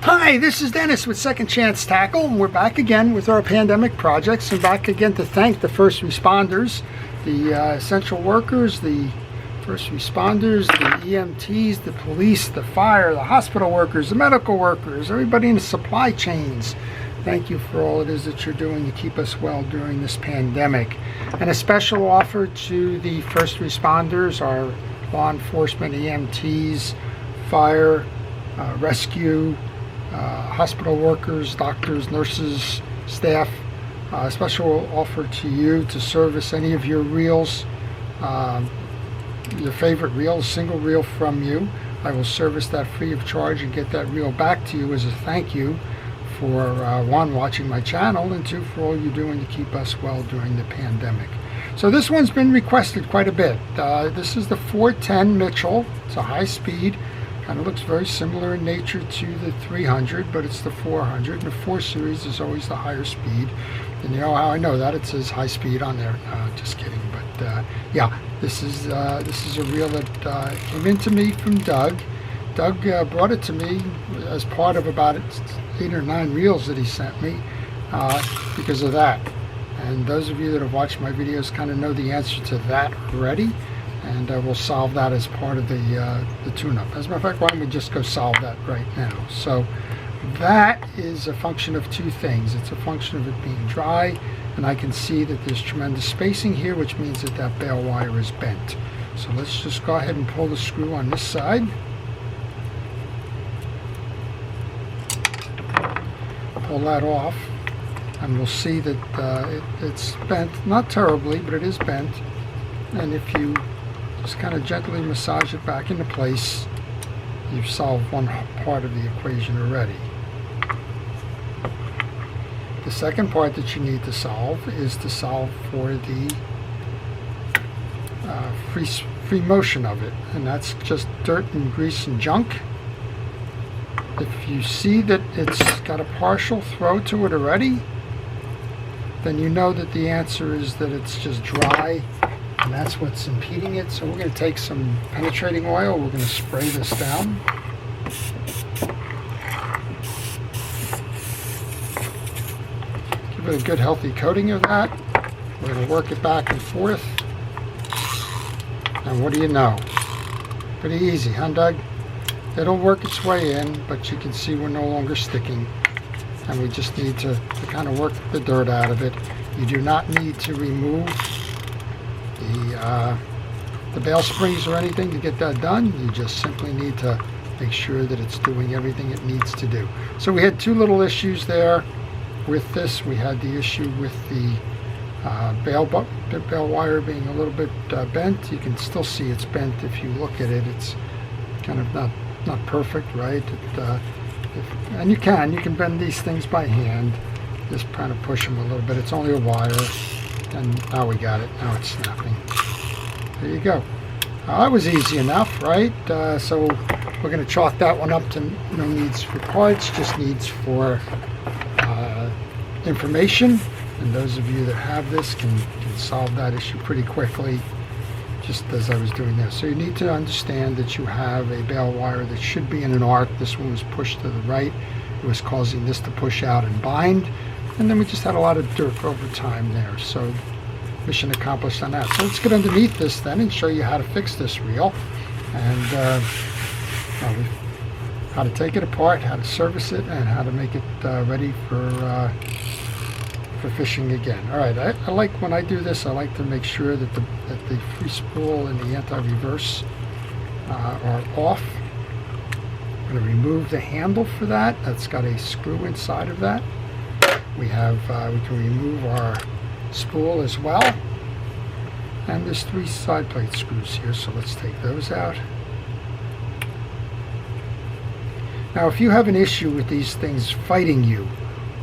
Hi, this is Dennis with Second Chance Tackle, and we're back again with our pandemic projects, and back again to thank the first responders, the essential workers, the first responders, the EMTs, the police, the fire, the hospital workers, the medical workers, everybody in the supply chains. Thank you for all it is that you're doing to keep us well during this pandemic. And a special offer to the first responders, our law enforcement, EMTs, fire, rescue, hospital workers, doctors, nurses, staff. A special offer to you to service any of your reels, your favorite reel, a single reel from you. I will service that free of charge and get that reel back to you as a thank you for one, watching my channel, and two, for all you're doing to keep us well during the pandemic. So this one's been requested quite a bit. This is the 410 Mitchell. It's a high speed. Kind of looks very similar in nature to the 300, but it's the 400. And the 4 Series is always the higher speed. And you know how I know that? It says high speed on there. Just kidding. But yeah, this is a reel that came into me from Doug. Doug brought it to me as part of about 8 or 9 reels that he sent me because of that. And those of you that have watched my videos kind of know the answer to that already. And we'll solve that as part of the tune-up. As a matter of fact, why don't we just go solve that right now? So that is a function of 2 things. It's a function of it being dry, and I can see that there's tremendous spacing here, which means that that bail wire is bent. So let's just go ahead and pull the screw on this side. Pull that off, and we'll see that it's bent, not terribly, but it is bent. And if you just kind of gently massage it back into place, you've solved one part of the equation already. The second part that you need to solve is to solve for the free motion of it, and that's just dirt and grease and junk. If you see that it's got a partial throw to it already, then you know that the answer is that it's just dry, and that's what's impeding it. So we're going to take some penetrating oil, we're going to spray this down. Give it a good healthy coating of that. We're going to work it back and forth. And what do you know? Pretty easy, huh, Doug? It'll work its way in, but you can see we're no longer sticking. And we just need to kind of work the dirt out of it. You do not need to remove the bail springs or anything to get that done. You just simply need to make sure that it's doing everything it needs to do. So we had 2 little issues there with this. We had the issue with the bail wire being a little bit bent. You can still see it's bent if you look at it. It's kind of not perfect, right? And you can bend these things by hand. Just kind of push them a little bit. It's only a wire, and now we got it. Now it's snapping. There you go. That was easy enough, right? So we're going to chalk that one up to no needs for parts, just needs for information. And those of you that have this can solve that issue pretty quickly, just as I was doing there. So you need to understand that you have a bail wire that should be in an arc. This one was pushed to the right. It was causing this to push out and bind. And then we just had a lot of dirt over time there. So mission accomplished on that. So let's get underneath this then and show you how to fix this reel. And how to take it apart, how to service it, and how to make it ready for fishing again. All right, I like, when I do this, I like to make sure that the free spool and the anti-reverse are off. I'm going to remove the handle for that. That's got a screw inside of that. We can remove our spool as well. And there's 3 side plate screws here, so let's take those out. Now, if you have an issue with these things fighting you,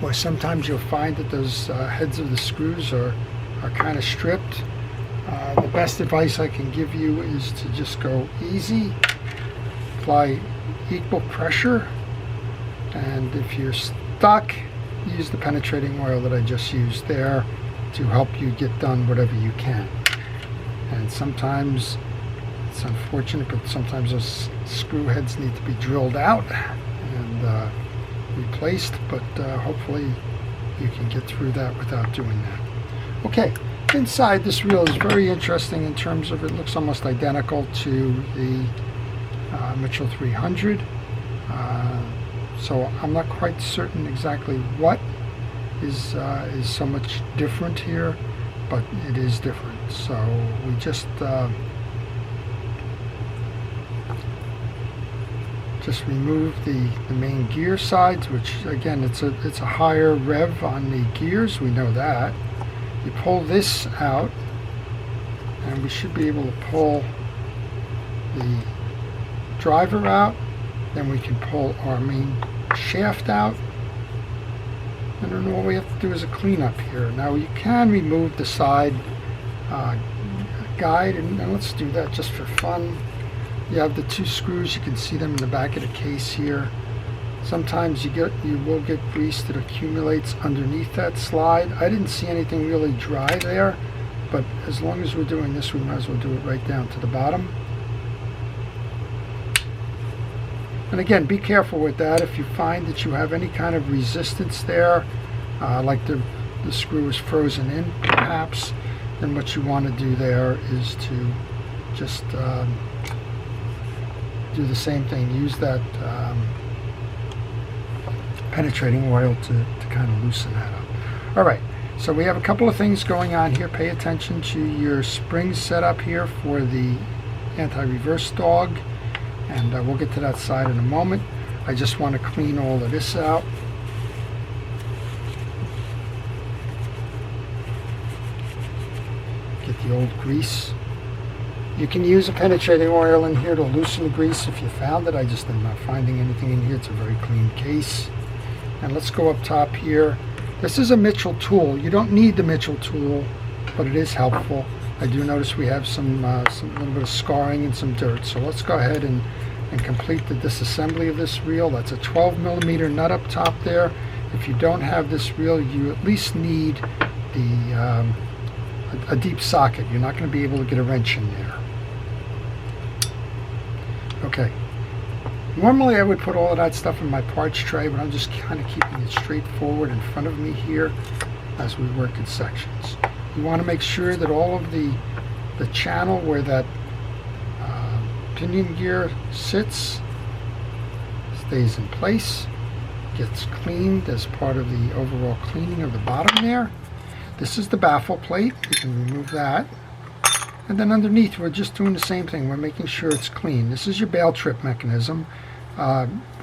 or sometimes you'll find that those heads of the screws are kind of stripped, the best advice I can give you is to just go easy, apply equal pressure, and if you're stuck, use the penetrating oil that I just used there to help you get done whatever you can. And sometimes, it's unfortunate, but sometimes those screw heads need to be drilled out, and replaced, but hopefully you can get through that without doing that. Okay, inside this reel is very interesting in terms of it looks almost identical to the Mitchell 300. So I'm not quite certain exactly what is so much different here, but it is different. So we just remove the main gear sides, which again it's a higher rev on the gears, we know that. You pull this out and we should be able to pull the driver out, then we can pull our main shaft out, and then all we have to do is a cleanup here. Now you can remove the side guide, and let's do that just for fun. You have the two screws, you can see them in the back of the case here. Sometimes you will get grease that accumulates underneath that slide. I didn't see anything really dry there, but as long as we're doing this, we might as well do it right down to the bottom. And again, be careful with that. If you find that you have any kind of resistance there, like the screw is frozen in perhaps, then what you want to do there is to just do the same thing. Use that penetrating oil to kind of loosen that up. Alright, so we have a couple of things going on here. Pay attention to your spring setup here for the anti-reverse dog, and we'll get to that side in a moment. I just want to clean all of this out. Get the old grease. You can use a penetrating oil in here to loosen the grease if you found it. I just am not finding anything in here. It's a very clean case. And let's go up top here. This is a Mitchell tool. You don't need the Mitchell tool, but it is helpful. I do notice we have some little bit of scarring and some dirt. So let's go ahead and complete the disassembly of this reel. That's a 12mm nut up top there. If you don't have this reel, you at least need a deep socket. You're not going to be able to get a wrench in there. Okay. Normally I would put all of that stuff in my parts tray, but I'm just kind of keeping it straightforward in front of me here as we work in sections. You want to make sure that all of the channel where that pinion gear sits stays in place, gets cleaned as part of the overall cleaning of the bottom there. This is the baffle plate. You can remove that. And then underneath we're just doing the same thing. We're making sure it's clean. This is your bail trip mechanism.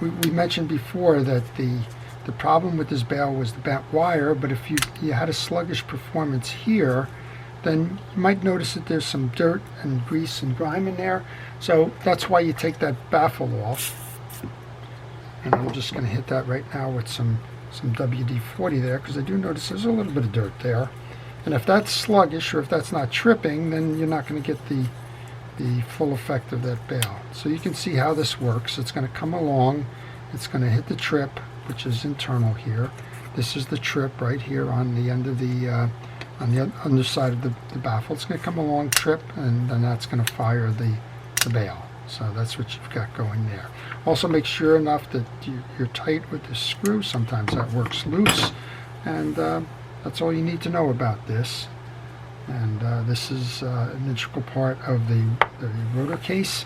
We mentioned before that the problem with this bail was the bent wire, but if you had a sluggish performance here, then you might notice that there's some dirt and grease and grime in there. So that's why you take that baffle off. And we're just going to hit that right now with some WD-40 there, because I do notice there's a little bit of dirt there. And if that's sluggish, or if that's not tripping, then you're not going to get the full effect of that bail. So you can see how this works. It's going to come along, it's going to hit the trip, which is internal here. This is the trip right here on the end of the underside of the baffle. It's going to come along, trip, and then that's going to fire the bail. So that's what you've got going there. Also make sure enough that you're tight with the screw. Sometimes that works loose, and that's all you need to know about this. And this is an integral part of the rotor case,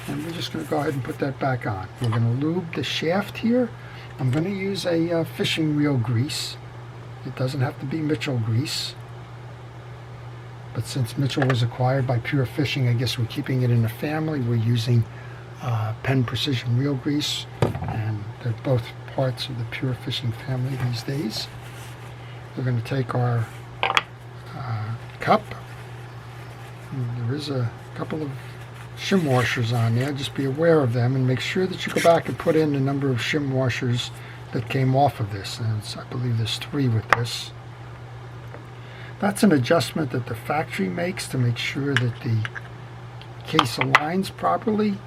and we're just going to go ahead and put that back on. We're going to lube the shaft here. I'm going to use a fishing reel grease. It doesn't have to be Mitchell grease, but since Mitchell was acquired by Pure Fishing, I guess we're keeping it in the family. We're using Penn Precision Reel Grease, and they're both parts of the Pure Fishing family these days. We're going to take our cup. And there is a couple of shim washers on there. Just be aware of them and make sure that you go back and put in the number of shim washers that came off of this. And I believe there's 3 with this. That's an adjustment that the factory makes to make sure that the case aligns properly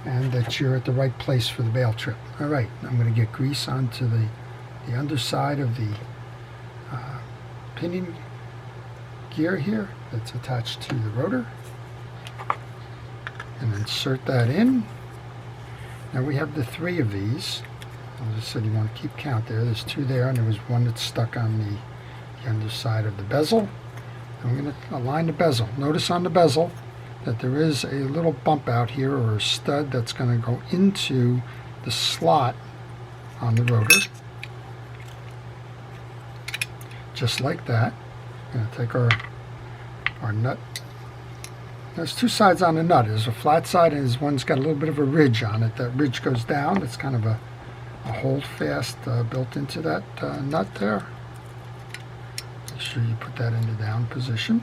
and that you're at the right place for the bail trip. Alright, I'm going to get grease onto the underside of the pinion gear here that's attached to the rotor, and insert that in. Now we have the 3 of these. As I said, you want to keep count there. There's two there, and there was one that's stuck on the underside of the bezel. And we're going to align the bezel. Notice on the bezel that there is a little bump out here, or a stud that's going to go into the slot on the rotor. Just like that. We're going to take our nut. There's two sides on the nut. There's a flat side, and there's one's got a little bit of a ridge on it. That ridge goes down. It's kind of a holdfast built into that nut there. Make sure you put that in the down position.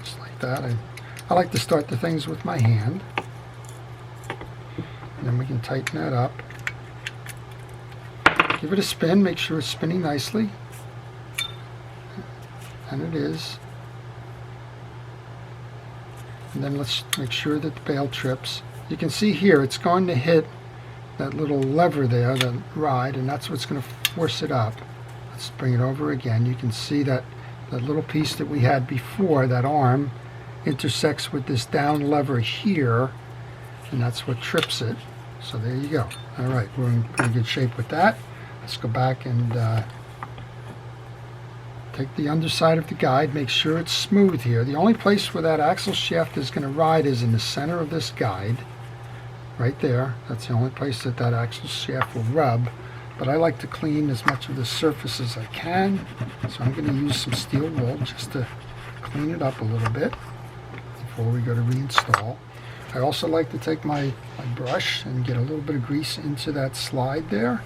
Just like that. I like to start the things with my hand. And then we can tighten that up. Give it a spin. Make sure it's spinning nicely. And it is. And then let's make sure that the bail trips. You can see here it's going to hit that little lever there, that ride, and that's what's going to force it up. Let's bring it over again. You can see that that little piece that we had before, that arm, intersects with this down lever here, and that's what trips it. So there you go. All right, we're in pretty good shape with that. Let's go back and take the underside of the guide. Make sure it's smooth here. The only place where that axle shaft is going to ride is in the center of this guide. Right there. That's the only place that that axle shaft will rub. But I like to clean as much of the surface as I can. So I'm going to use some steel wool just to clean it up a little bit before we go to reinstall. I also like to take my brush and get a little bit of grease into that slide there,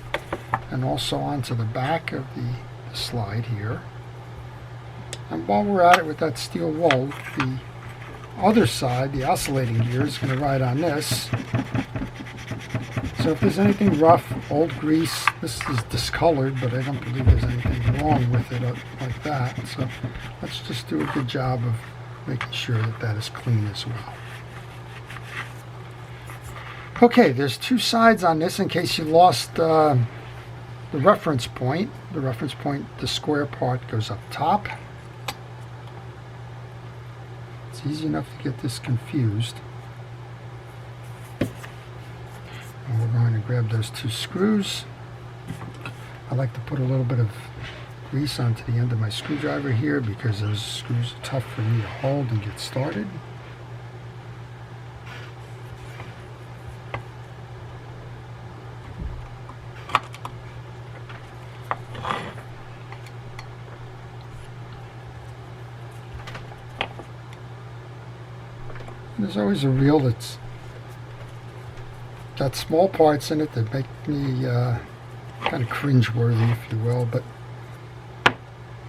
and also onto the back of the slide here. And while we're at it with that steel wool, the other side, the oscillating gear, is going to ride on this. So if there's anything rough, old grease, this is discolored, but I don't believe there's anything wrong with it like that. So let's just do a good job of making sure that that is clean as well. Okay, there's two sides on this in case you lost the reference point. The reference point, the square part, goes up top. It's easy enough to get this confused. And we're going to grab those two screws. I like to put a little bit of grease onto the end of my screwdriver here because those screws are tough for me to hold and get started. There's always a reel that's got small parts in it that make me kind of cringe-worthy, if you will, but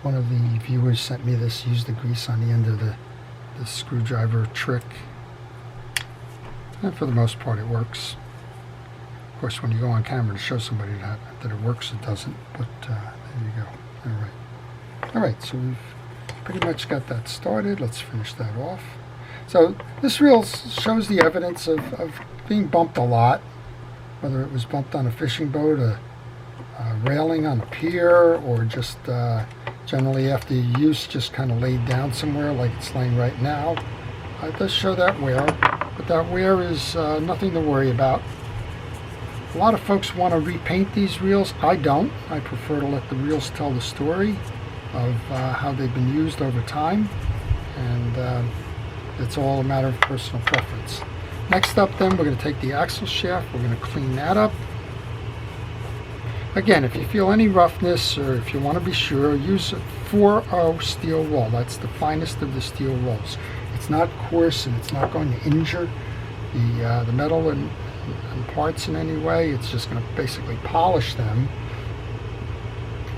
one of the viewers sent me this, use the grease on the end of the screwdriver trick, and for the most part it works. Of course, when you go on camera to show somebody that it works, it doesn't, but there you go. Alright, so we've pretty much got that started. Let's finish that off. So this reel shows the evidence of being bumped a lot, whether it was bumped on a fishing boat, a railing on a pier, or just generally after use just kind of laid down somewhere like it's laying right now. It does show that wear, but that wear is nothing to worry about. A lot of folks want to repaint these reels. I don't. I prefer to let the reels tell the story of how they've been used over time, and it's all a matter of personal preference. Next up then, we're going to take the axle shaft, we're going to clean that up. Again, if you feel any roughness, or if you want to be sure, use a 4O steel wool. That's the finest of the steel wools. It's not coarse and it's not going to injure the metal and parts in any way. It's just going to basically polish them.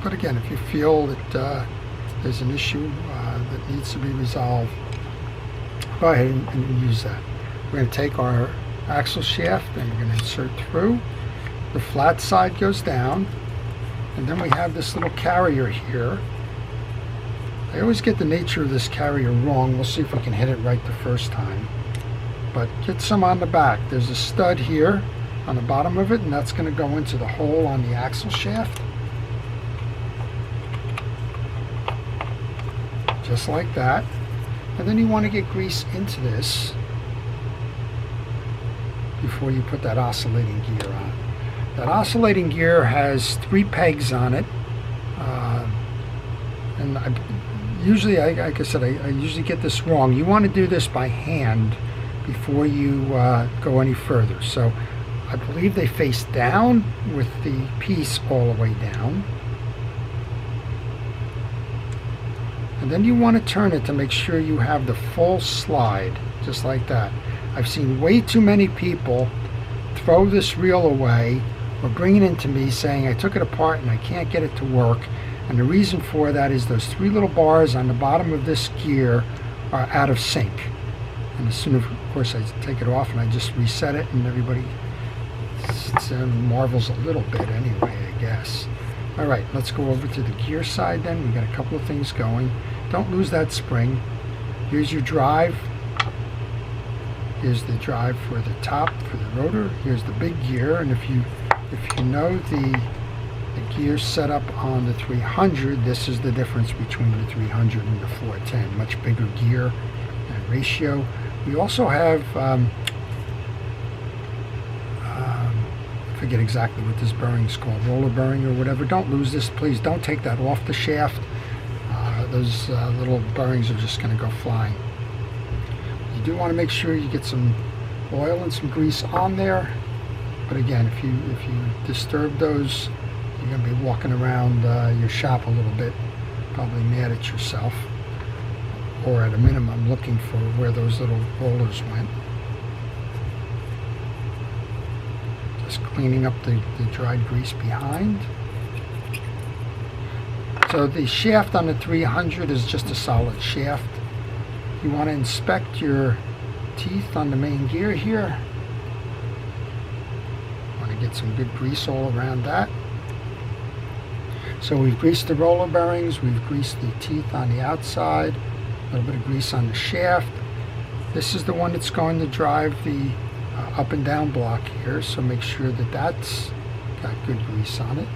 But again, if you feel that there's an issue that needs to be resolved, go ahead and use that. We're going to take our axle shaft and we're going to insert through. The flat side goes down, and then we have this little carrier here. I always get the nature of this carrier wrong. We'll see if we can hit it right the first time. But get some on the back. There's a stud here on the bottom of it, and that's going to go into the hole on the axle shaft. Just like that. And then you want to get grease into this. before you put that oscillating gear on. That oscillating gear has 3 pegs on it, and usually, like I said, I usually get this wrong. You want to do this by hand before you go any further. So I believe they face down with the piece all the way down. And then you want to turn it to make sure you have the full slide, just like that. I've seen way too many people throw this reel away or bring it into me saying I took it apart and I can't get it to work. And the reason for that is those 3 little bars on the bottom of this gear are out of sync. And as soon as, of course, I take it off and I just reset it, and everybody marvels a little bit anyway, I guess. All right, let's go over to the gear side then. We got a couple of things going. Don't lose that spring. Here's your drive. Here's the drive for the top, for the rotor. Here's the big gear, and if you know the gear setup on the 300, this is the difference between the 300 and the 410. Much bigger gear and ratio. We also have, I forget exactly what this bearing is called, roller bearing or whatever. Don't lose this, please. Don't take that off the shaft. Those little bearings are just going to go flying. You do want to make sure you get some oil and some grease on there. But again, if you disturb those, you're going to be walking around your shop a little bit, probably mad at yourself, or at a minimum looking for where those little rollers went. Just cleaning up the dried grease behind. So the shaft on the 300 is just a solid shaft. You want to inspect your teeth on the main gear here. Want to get some good grease all around that. So we've greased the roller bearings, we've greased the teeth on the outside, a little bit of grease on the shaft. This is the one that's going to drive the up and down block here, so make sure that that's got good grease on it.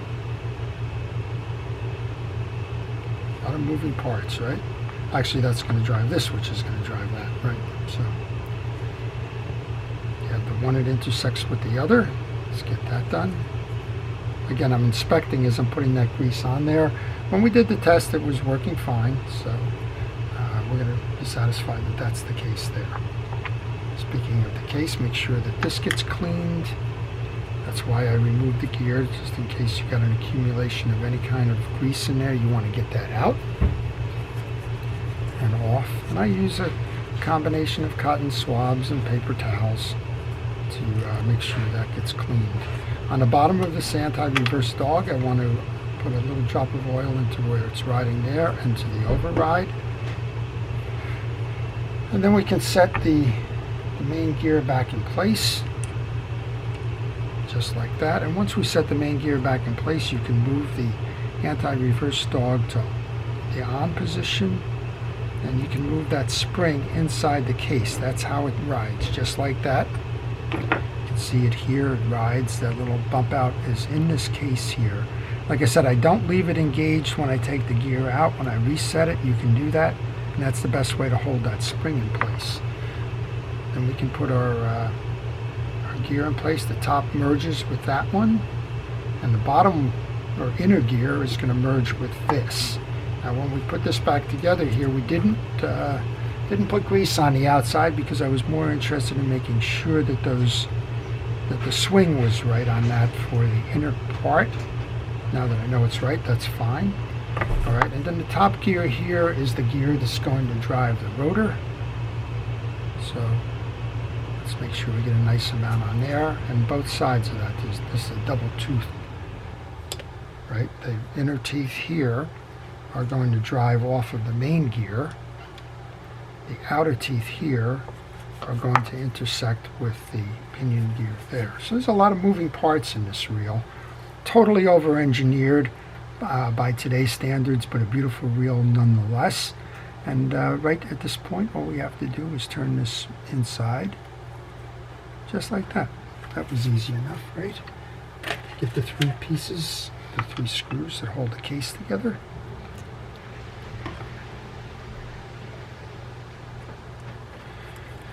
A lot of moving parts, right? Actually, that's going to drive this, which is going to drive that, right? So you have the one that intersects with the other. Let's get that done. Again, I'm inspecting as I'm putting that grease on there. When we did the test, it was working fine, so we're going to be satisfied that that's the case there. Speaking of the case, make sure that this gets cleaned. That's why I removed the gear, just in case you got an accumulation of any kind of grease in there. You want to get that out and off. And I use a combination of cotton swabs and paper towels to make sure that gets cleaned. On the bottom of this anti-reverse dog, I want to put a little drop of oil into where it's riding there, into the override. And then we can set the main gear back in place, just like that. And once we set the main gear back in place, you can move the anti-reverse dog to the on position, and you can move that spring inside the case. That's how it rides, just like that. You can see it here, it rides. That little bump out is in this case here. Like I said, I don't leave it engaged when I take the gear out. When I reset it, you can do that, and that's the best way to hold that spring in place. Then we can put our gear in place. The top merges with that one, and the bottom or inner gear is going to merge with this. Now when we put this back together here, we didn't put grease on the outside because I was more interested in making sure that the swing was right on that for the inner part. Now that I know it's right, that's fine. All right, and then the top gear here is the gear that's going to drive the rotor. So let's make sure we get a nice amount on there, and both sides of that. This is a double tooth, right? The inner teeth here are going to drive off of the main gear. The outer teeth here are going to intersect with the pinion gear there. So there's a lot of moving parts in this reel. Totally over-engineered by today's standards, but a beautiful reel nonetheless. And right at this point, all we have to do is turn this inside, just like that. That was easy enough, right? Get the 3 pieces, the 3 screws that hold the case together.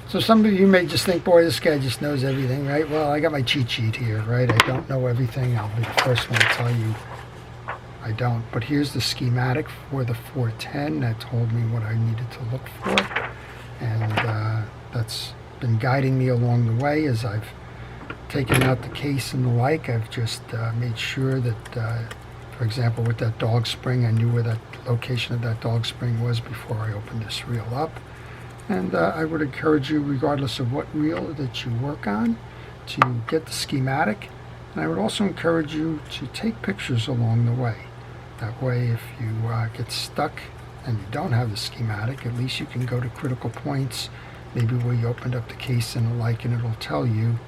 So some of you may just think, boy, this guy just knows everything, right? Well, I got my cheat sheet here, right? I don't know everything. I'll be the first one to tell you I don't. But here's the schematic for the 410 that told me what I needed to look for. And that's been guiding me along the way as I've taken out the case and the like. I've just made sure that, for example, with that dog spring, I knew where that location of that dog spring was before I opened this reel up. And I would encourage you, regardless of what reel that you work on, to get the schematic. And I would also encourage you to take pictures along the way. That way, if you get stuck and you don't have the schematic, at least you can go to critical points, maybe where you opened up the case and the like, and it'll tell you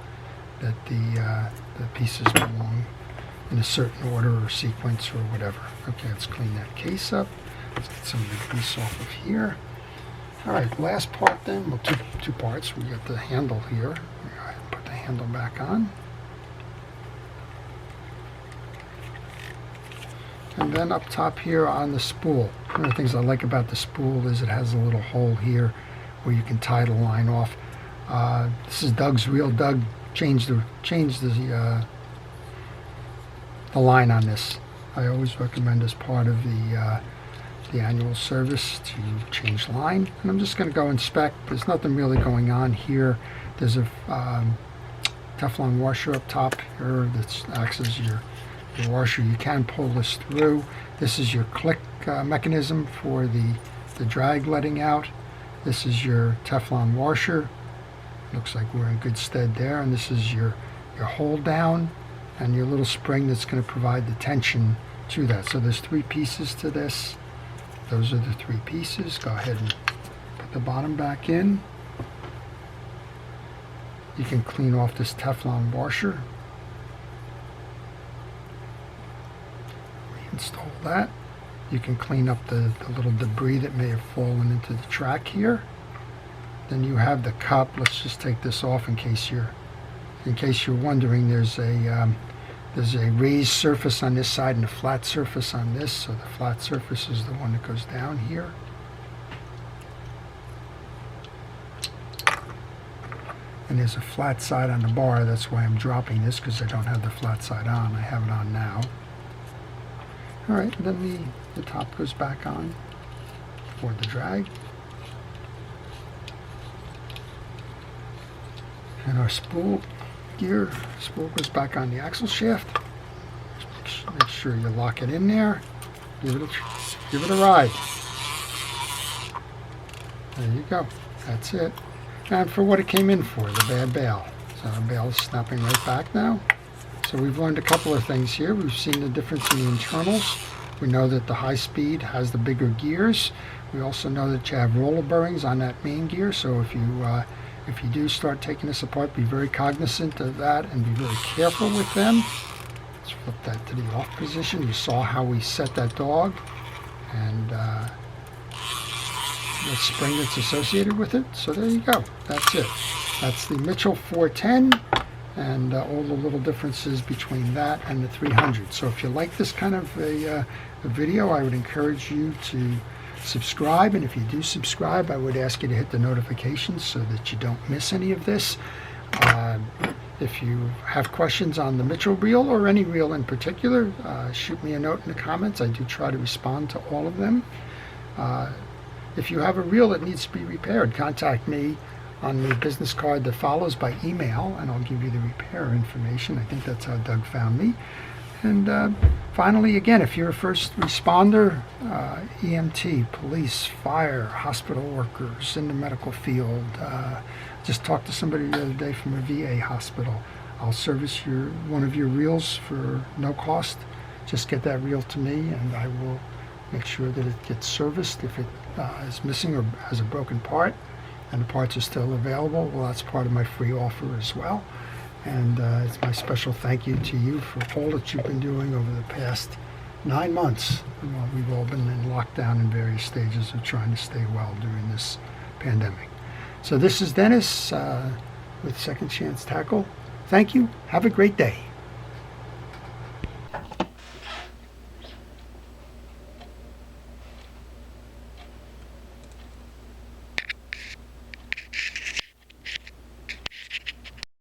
that the pieces belong in a certain order or sequence or whatever. Okay, let's clean that case up. Let's get some of the grease off of here. All right, last part then. Well, two parts. We got the handle here. All right, put the handle back on. And then up top here on the spool. One of the things I like about the spool is it has a little hole here where you can tie the line off. This is Doug's reel. Doug changed the line on this. I always recommend as part of the annual service to change line. And I'm just going to go inspect. There's nothing really going on here. There's a Teflon washer up top here that acts as your washer. You can pull this through. This is your click mechanism for the drag letting out. This is your Teflon washer. Looks like we're in good stead there. And this is your hold down and your little spring that's going to provide the tension to that. So there's 3 pieces to this. Those are the 3 pieces. Go ahead and put the bottom back in. You can clean off this Teflon washer. Reinstall that. You can clean up the little debris that may have fallen into the track here. Then you have the cup. Let's just take this off in case you're wondering. There's a raised surface on this side and a flat surface on this. So the flat surface is the one that goes down here. And there's a flat side on the bar. That's why I'm dropping this, because I don't have the flat side on. I have it on now. All right, then the top goes back on for the drag. And our spool goes back on the axle shaft. Make sure you lock it in there. Give it a ride. There you go. That's it. And for what it came in for, the bad bail. So our bail is snapping right back now. So we've learned a couple of things here. We've seen the difference in the internals. We know that the high speed has the bigger gears. We also know that you have roller bearings on that main gear. So if you do start taking this apart, be very cognizant of that and be very careful with them. Let's flip that to the off position. You saw how we set that dog and the spring that's associated with it. So there you go. That's it. That's the Mitchell 410 and all the little differences between that and the 300. So if you like this kind of a video, I would encourage you to subscribe, and if you do subscribe, I would ask you to hit the notifications so that you don't miss any of this. If you have questions on the Mitchell reel or any reel in particular, shoot me a note in the comments. I do try to respond to all of them. If you have a reel that needs to be repaired, contact me on the business card that follows by email, and I'll give you the repair information. I think that's how Doug found me. And finally, again, if you're a first responder, EMT, police, fire, hospital workers in the medical field, just talked to somebody the other day from a VA hospital. I'll service one of your reels for no cost. Just get that reel to me, and I will make sure that it gets serviced. If it is missing or has a broken part and the parts are still available, well, that's part of my free offer as well. And it's my special thank you to you for all that you've been doing over the past 9 months. Well, we've all been in lockdown in various stages of trying to stay well during this pandemic. So this is Dennis with Second Chance Tackle. Thank you. Have a great day.